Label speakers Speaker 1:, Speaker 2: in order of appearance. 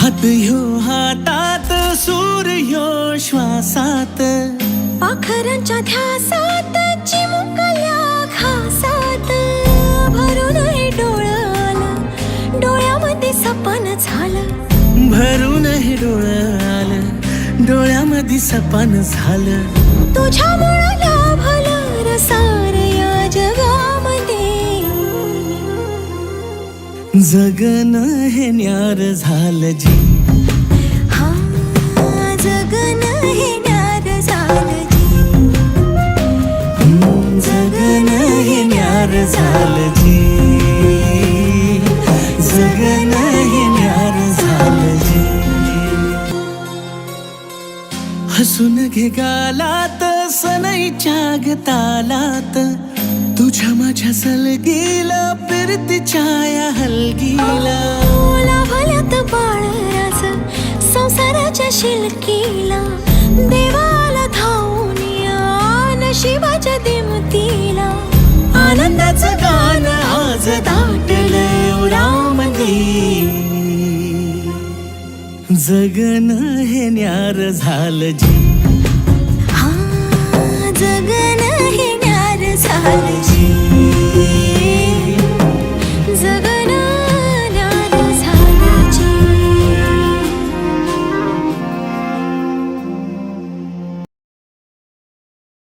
Speaker 1: हात ह्यो हातात, सूर ह्यो श्वासात,
Speaker 2: पाखरांच्या ध्यासात, चिमुकल्या घासात, भरून हे डोळं आलं, डोळ्यामध्ये सपन झालं,
Speaker 1: भरून हे डोळं आलं, डोळ्यामध्ये सपन झालं.
Speaker 2: तुझ्यामुळं लाभलं रसार या जगामध्ये.
Speaker 1: जगणं हे न्यार झालं जी,
Speaker 2: हा जगणं हे न्यार झालं जी.
Speaker 1: जगणं हे न्यार झालं जी, जगणं हे न्यार झालं जी. हसून घे गालात, सनईच्या गतालात, तुझ्या माझ्या सलगीला, फिरतीच्या या हलगीला.
Speaker 2: लाभल्यात बाळराज संसाराच्या शिलकीला, देवाला धावून या नशिबाच्या दिमतीला.
Speaker 1: आनंदाचं गाणं आज दाटलं उरामध्ये. जगणं हे न्यार झालं जी,
Speaker 2: हा जगणं हे न्यार झालं जी.